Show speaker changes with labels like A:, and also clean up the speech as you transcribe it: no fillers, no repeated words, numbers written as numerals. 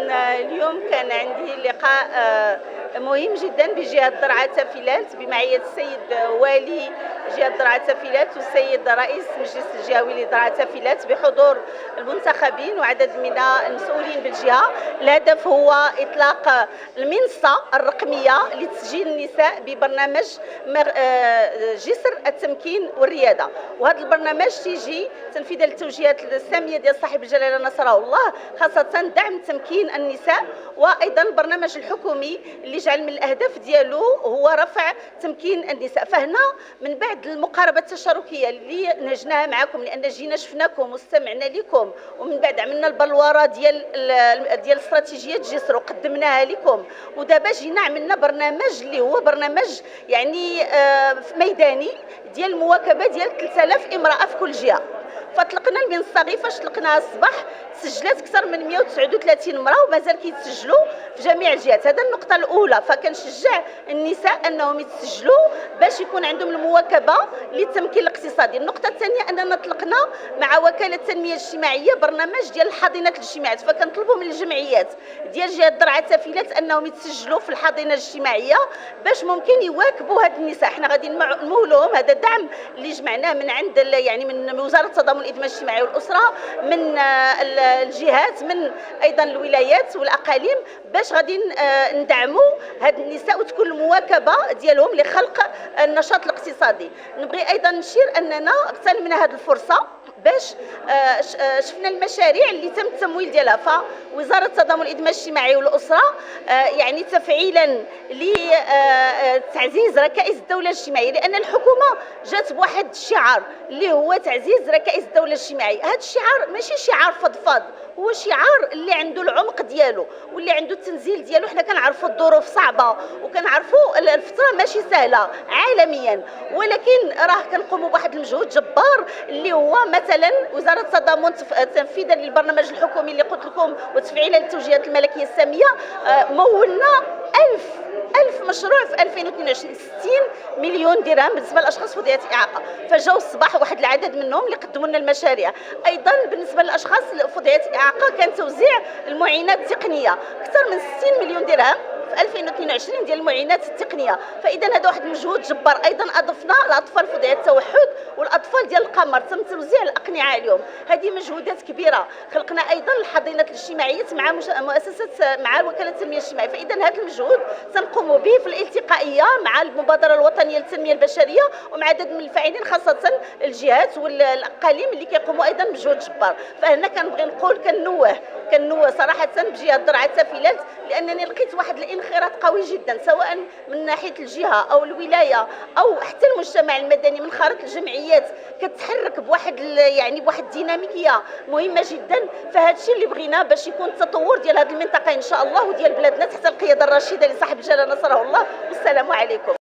A: اليوم كان عندي لقاء مهم جدا بجهة درعا تافيلات بمعية السيد والي جهة درعا تافيلات والسيد رئيس المجلس الجهوي لدرعا تافيلات بحضور المنتخبين وعدد من المسؤولين بالجهة. الهدف هو إطلاق المنصة الرقمية لتسجيل النساء ببرنامج جسر التمكين والريادة، وهذا البرنامج تيجي تنفيذا للتوجيهات السامية ديال صاحب الجلالة نصره الله، خاصة دعم تمكين النساء، وايضا البرنامج الحكومي اللي جعل من الاهداف ديالو هو رفع تمكين النساء. فهنا من بعد المقاربه التشاركيه اللي نهجناها معكم، لان جينا شفناكم واستمعنا لكم، ومن بعد عملنا البلوره ديال استراتيجيه جسر وقدمناها لكم، ودابا جينا عملنا برنامج اللي هو برنامج يعني ميداني ديال المواكبه ديال 3000 امراه في كل جهه. فطلقنا المنصه غير فاش طلقناها الصباح سجلات اكثر من 139 امراه ومازال كيتسجلوا في جميع الجهات. هذا النقطه الاولى. فكنشجع النساء انهم يتسجلوا باش يكون عندهم المواكبه للتمكين الاقتصادي. النقطه الثانيه اننا طلقنا مع وكاله التنميه الاجتماعيه برنامج ديال الحاضنات الاجتماعيات، فكنطلبوا من الجمعيات ديال جهه درعا تافيلات انهم يتسجلوا في الحاضنه الاجتماعيه باش ممكن يواكبوا هاد النساء. حنا غادي نمولوا لهم هذا الدعم اللي جمعناه من عند يعني من وزاره التضامن الاجتماعي الاجتماعي والاسره، من الجهات، من ايضا الولايات والاقاليم، باش غادي ندعموا هاد النساء وتكون المواكبه ديالهم لخلق النشاط الاقتصادي. نبغي ايضا نشير اننا اغتنمنا هذه الفرصه باش شفنا المشاريع اللي تم التمويل ديالها. فوزاره التضامن الاجتماعي الاجتماعي والاسره يعني تفعيلا لتعزيز ركائز الدوله الاجتماعيه، لان الحكومه جات بواحد الشعار اللي هو تعزيز ركائز الدوله الاجتماعيه. هذا الشعار ماشي شعار فضفاض، هو شعار اللي عنده العمق ديالو واللي عنده التنزيل ديالو. حنا كنعرفوا الظروف صعبه وكنعرفوا الفتره ماشي سهله عالميا، ولكن راه كنقوموا بواحد المجهود جبار اللي هو مثلا وزاره التضامن تنفيذا للبرنامج الحكومي اللي قلت لكم وتفعيلا للتوجيهات الملكيه الساميه مولنا 1000 مشروع في 2022، 60 مليون درهم بالنسبه للاشخاص فضيات اعاقه. فجاوا الصباح واحد العدد منهم اللي قدموا لنا المشاريع. ايضا بالنسبه للاشخاص فضيات اعاقه كان توزيع المعينات التقنيه اكثر من 60 مليون درهم في 2022 ديال المعينات التقنيه. فاذا هذا واحد المجهود جبار. ايضا اضفنا الاطفال فضيات التوحد والاطفال ديال القمر، تم توزيع الاقنعه عليهم. هذه مجهودات كبيره. خلقنا ايضا الحاضنات الاجتماعيات مع مؤسسه مع وكاله التنميه الاجتماعيه. فاذا هذا المجهود تنقوم به في الالتقائيه مع المبادره الوطنيه للتنميه البشريه ومع عدد من الفاعلين، خاصه الجهات والاقاليم اللي كيقوموا ايضا بمجهود جبار. فهنا كنبغي نقول كنوه صراحه بجهه درعا تافيلات، لانني لقيت واحد الانخراط قوي جدا سواء من ناحيه الجهه او الولايه او حتى المجتمع المدني، من خارج الجمعيات كتحرك بواحد يعني بواحد الديناميكيه مهمه جدا. فهذا الشيء اللي بغينا باش يكون التطور ديال هذه المنطقه ان شاء الله وديال بلادنا تحت القياده الرشيده لصاحب الجلاله نصره الله. والسلام عليكم.